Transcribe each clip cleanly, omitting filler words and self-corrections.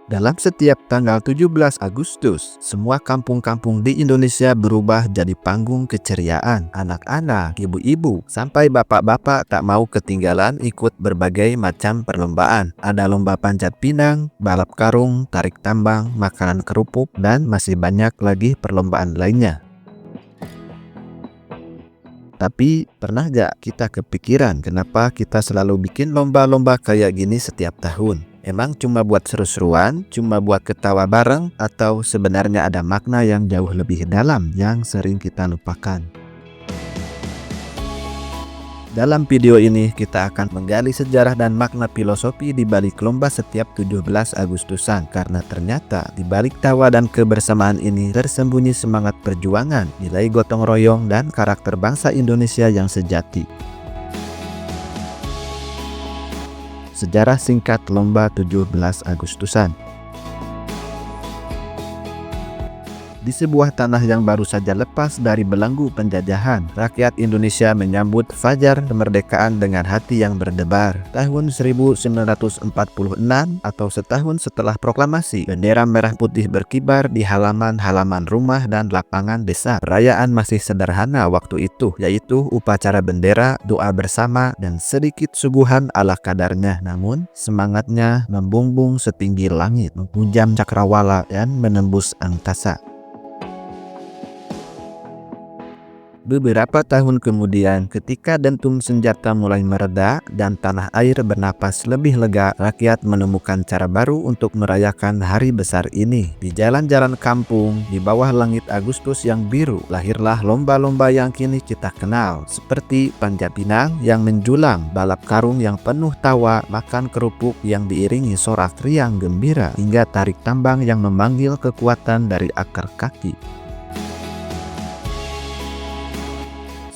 Dalam setiap tanggal 17 Agustus, semua kampung-kampung di Indonesia berubah jadi panggung keceriaan. Anak-anak, ibu-ibu, sampai bapak-bapak tak mau ketinggalan ikut berbagai macam perlombaan. Ada lomba panjat pinang, balap karung, tarik tambang, makanan kerupuk, dan masih banyak lagi perlombaan lainnya. Tapi pernah gak kita kepikiran kenapa kita selalu bikin lomba-lomba kayak gini setiap tahun? Emang cuma buat seru-seruan, cuma buat ketawa bareng, atau sebenarnya ada makna yang jauh lebih dalam yang sering kita lupakan? Dalam video ini kita akan menggali sejarah dan makna filosofi di balik lomba setiap 17 Agustusan, karena ternyata di balik tawa dan kebersamaan ini tersembunyi semangat perjuangan, nilai gotong royong, dan karakter bangsa Indonesia yang sejati. Sejarah singkat lomba 17 Agustusan. Di sebuah tanah yang baru saja lepas dari belenggu penjajahan, rakyat Indonesia menyambut fajar kemerdekaan dengan hati yang berdebar. Tahun 1946 atau setahun setelah proklamasi, bendera merah putih berkibar di halaman-halaman rumah dan lapangan desa. Perayaan masih sederhana waktu itu, yaitu upacara bendera, doa bersama, dan sedikit suguhan ala kadarnya. Namun, semangatnya membumbung setinggi langit, menghujam cakrawala, dan menembus angkasa. Beberapa tahun kemudian, ketika dentum senjata mulai mereda dan tanah air bernapas lebih lega, rakyat menemukan cara baru untuk merayakan hari besar ini. Di jalan-jalan kampung, di bawah langit Agustus yang biru, lahirlah lomba-lomba yang kini kita kenal, seperti panjat pinang yang menjulang, balap karung yang penuh tawa, makan kerupuk yang diiringi sorak riang gembira, hingga tarik tambang yang memanggil kekuatan dari akar kaki.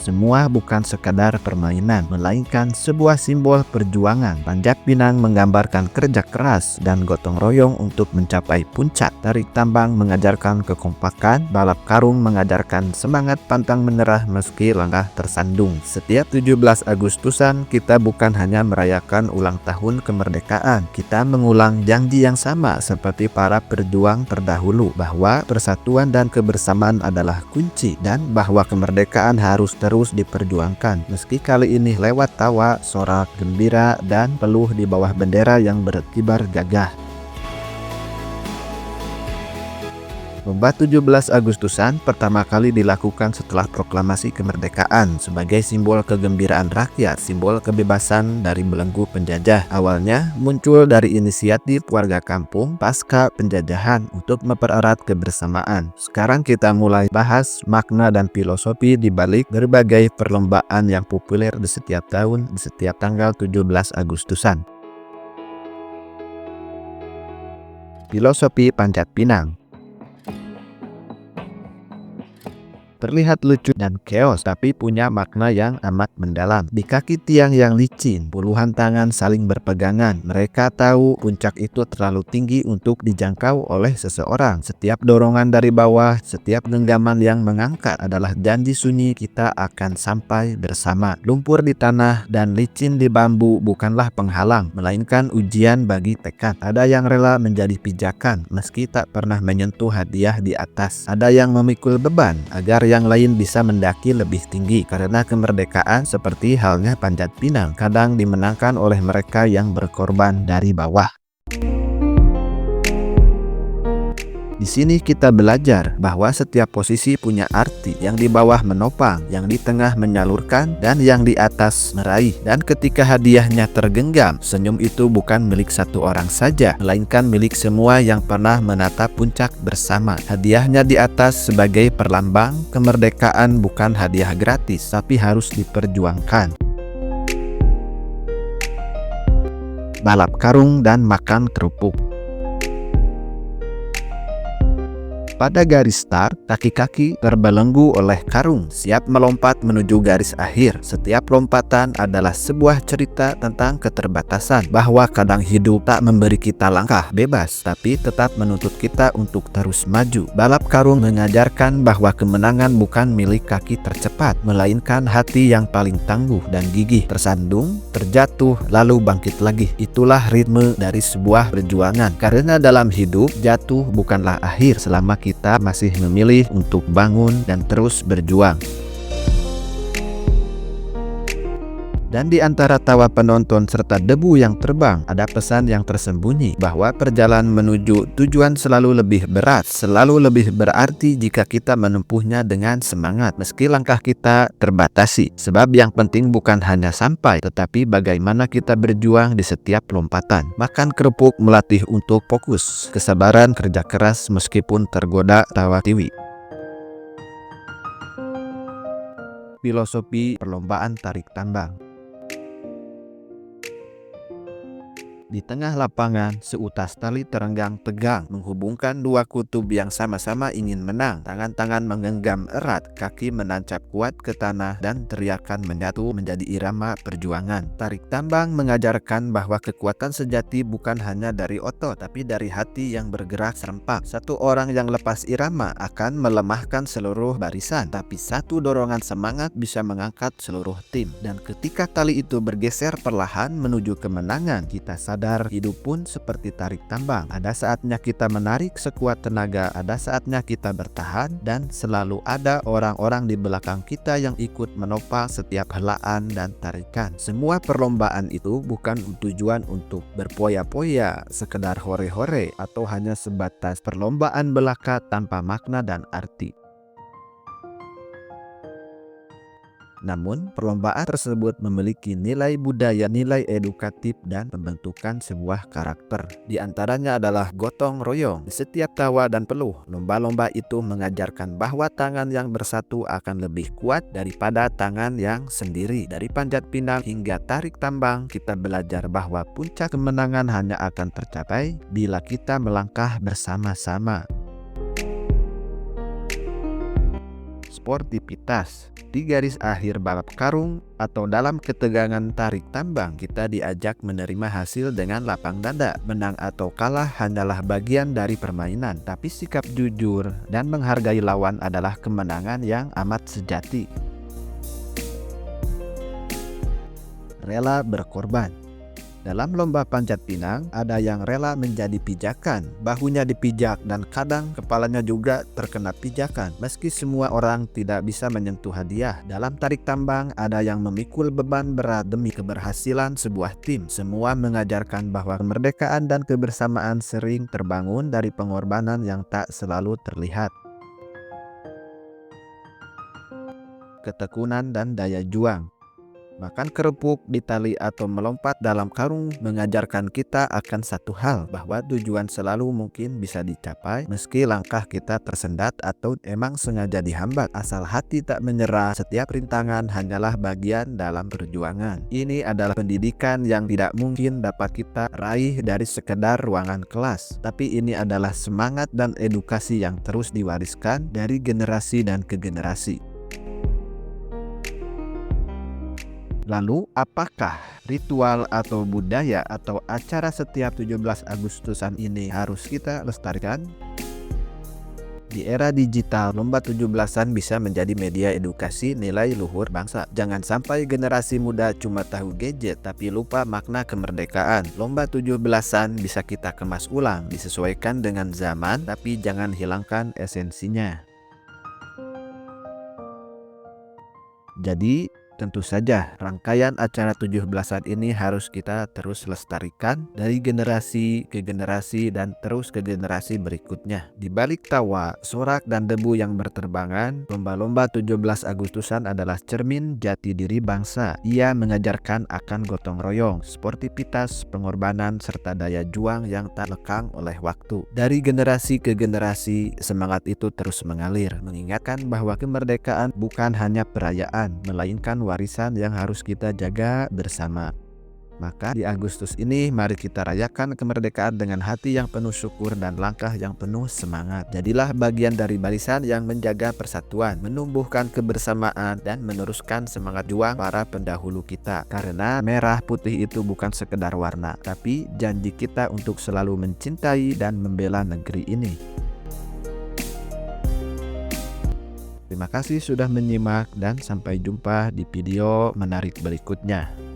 Semua bukan sekadar permainan, melainkan sebuah simbol perjuangan. Panjat pinang menggambarkan kerja keras dan gotong royong untuk mencapai puncak. Tarik tambang mengajarkan kekompakan, balap karung mengajarkan semangat pantang menyerah meski langkah tersandung. Setiap 17 Agustusan, kita bukan hanya merayakan ulang tahun kemerdekaan. Kita mengulang janji yang sama seperti para pejuang terdahulu, bahwa persatuan dan kebersamaan adalah kunci, dan bahwa kemerdekaan harus terus diperjuangkan, meski kali ini lewat tawa, sorak gembira, dan peluh di bawah bendera yang berkibar gagah. Lomba 17 Agustusan pertama kali dilakukan setelah proklamasi kemerdekaan sebagai simbol kegembiraan rakyat, simbol kebebasan dari belenggu penjajah. Awalnya muncul dari inisiatif warga kampung pasca penjajahan untuk mempererat kebersamaan. Sekarang kita mulai bahas makna dan filosofi di balik berbagai perlombaan yang populer di setiap tahun di setiap tanggal 17 Agustusan. Filosofi panjat pinang. Terlihat lucu dan keos, tapi punya makna yang amat mendalam. Di kaki tiang yang licin, puluhan tangan saling berpegangan. Mereka tahu puncak itu terlalu tinggi untuk dijangkau oleh seseorang. Setiap dorongan dari bawah, setiap genggaman yang mengangkat adalah janji sunyi kita akan sampai bersama. Lumpur di tanah dan licin di bambu bukanlah penghalang, melainkan ujian bagi tekad. Ada yang rela menjadi pijakan meski tak pernah menyentuh hadiah di atas. Ada yang memikul beban agar yang lain bisa mendaki lebih tinggi, karena kemerdekaan seperti halnya panjat pinang kadang dimenangkan oleh mereka yang berkorban dari bawah. Di sini kita belajar bahwa setiap posisi punya arti, yang di bawah menopang, yang di tengah menyalurkan, dan yang di atas meraih. Dan ketika hadiahnya tergenggam, senyum itu bukan milik satu orang saja, melainkan milik semua yang pernah menatap puncak bersama. Hadiahnya di atas sebagai perlambang kemerdekaan bukan hadiah gratis, tapi harus diperjuangkan. Balap karung dan makan kerupuk. Pada garis start, kaki-kaki terbelenggu oleh karung, siap melompat menuju garis akhir. Setiap lompatan adalah sebuah cerita tentang keterbatasan, bahwa kadang hidup tak memberi kita langkah bebas, tapi tetap menuntut kita untuk terus maju. Balap karung mengajarkan bahwa kemenangan bukan milik kaki tercepat, melainkan hati yang paling tangguh dan gigih. Tersandung, terjatuh, lalu bangkit lagi. Itulah ritme dari sebuah perjuangan. Karena dalam hidup, jatuh bukanlah akhir selama kita masih memilih untuk bangun dan terus berjuang. Dan di antara tawa penonton serta debu yang terbang, ada pesan yang tersembunyi bahwa perjalanan menuju tujuan selalu lebih berat, selalu lebih berarti jika kita menempuhnya dengan semangat, meski langkah kita terbatasi. Sebab yang penting bukan hanya sampai, tetapi bagaimana kita berjuang di setiap lompatan. Makan kerupuk melatih untuk fokus, kesabaran, kerja keras meskipun tergoda tawa tiwi. Filosofi perlombaan tarik tambang. Di tengah lapangan, seutas tali terenggang tegang menghubungkan dua kutub yang sama-sama ingin menang. Tangan-tangan menggenggam erat, kaki menancap kuat ke tanah, dan teriakan menyatu menjadi irama perjuangan. Tarik tambang mengajarkan bahwa kekuatan sejati bukan hanya dari otot, tapi dari hati yang bergerak serempak. Satu orang yang lepas irama akan melemahkan seluruh barisan, tapi satu dorongan semangat bisa mengangkat seluruh tim. Dan ketika tali itu bergeser perlahan menuju kemenangan, kita sadar hidup pun seperti tarik tambang. Ada saatnya kita menarik sekuat tenaga, ada saatnya kita bertahan, dan selalu ada orang-orang di belakang kita yang ikut menopang setiap helaan dan tarikan. Semua perlombaan itu bukan tujuan untuk berpoya-poya, sekedar hore-hore, atau hanya sebatas perlombaan belaka tanpa makna dan arti. Namun, perlombaan tersebut memiliki nilai budaya, nilai edukatif, dan pembentukan sebuah karakter. Di antaranya adalah gotong royong. Di setiap tawa dan peluh, lomba-lomba itu mengajarkan bahwa tangan yang bersatu akan lebih kuat daripada tangan yang sendiri. Dari panjat pinang hingga tarik tambang, kita belajar bahwa puncak kemenangan hanya akan tercapai bila kita melangkah bersama-sama. Sportivitas. Di garis akhir balap karung atau dalam ketegangan tarik tambang, kita diajak menerima hasil dengan lapang dada. Menang atau kalah hanyalah bagian dari permainan, tapi sikap jujur dan menghargai lawan adalah kemenangan yang amat sejati. Rela berkorban. Dalam lomba panjat pinang, ada yang rela menjadi pijakan, bahunya dipijak dan kadang kepalanya juga terkena pijakan. Meski semua orang tidak bisa menyentuh hadiah, dalam tarik tambang ada yang memikul beban berat demi keberhasilan sebuah tim. Semua mengajarkan bahwa kemerdekaan dan kebersamaan sering terbangun dari pengorbanan yang tak selalu terlihat. Ketekunan dan daya juang. Makan kerupuk di tali atau melompat dalam karung mengajarkan kita akan satu hal, bahwa tujuan selalu mungkin bisa dicapai meski langkah kita tersendat atau emang sengaja dihambat. Asal hati tak menyerah, setiap rintangan hanyalah bagian dalam perjuangan. Ini adalah pendidikan yang tidak mungkin dapat kita raih dari sekedar ruangan kelas, tapi ini adalah semangat dan edukasi yang terus diwariskan dari generasi dan ke generasi. Lalu, apakah ritual atau budaya atau acara setiap 17 Agustusan ini harus kita lestarikan? Di era digital, lomba 17-an bisa menjadi media edukasi nilai luhur bangsa. Jangan sampai generasi muda cuma tahu gadget tapi lupa makna kemerdekaan. Lomba 17-an bisa kita kemas ulang, disesuaikan dengan zaman, tapi jangan hilangkan esensinya. Jadi, tentu saja rangkaian acara 17-an ini harus kita terus lestarikan dari generasi ke generasi dan terus ke generasi berikutnya. Di balik tawa, sorak, dan debu yang berterbangan, lomba-lomba 17 Agustusan adalah cermin jati diri bangsa. Ia mengajarkan akan gotong royong, sportivitas, pengorbanan, serta daya juang yang tak lekang oleh waktu. Dari generasi ke generasi, semangat itu terus mengalir, mengingatkan bahwa kemerdekaan bukan hanya perayaan, melainkan warisan yang harus kita jaga bersama. Maka di Agustus ini mari kita rayakan kemerdekaan dengan hati yang penuh syukur dan langkah yang penuh semangat. Jadilah bagian dari barisan yang menjaga persatuan, menumbuhkan kebersamaan, dan meneruskan semangat juang para pendahulu kita. Karena merah putih itu bukan sekedar warna, tapi janji kita untuk selalu mencintai dan membela negeri ini. Terima kasih sudah menyimak dan sampai jumpa di video menarik berikutnya.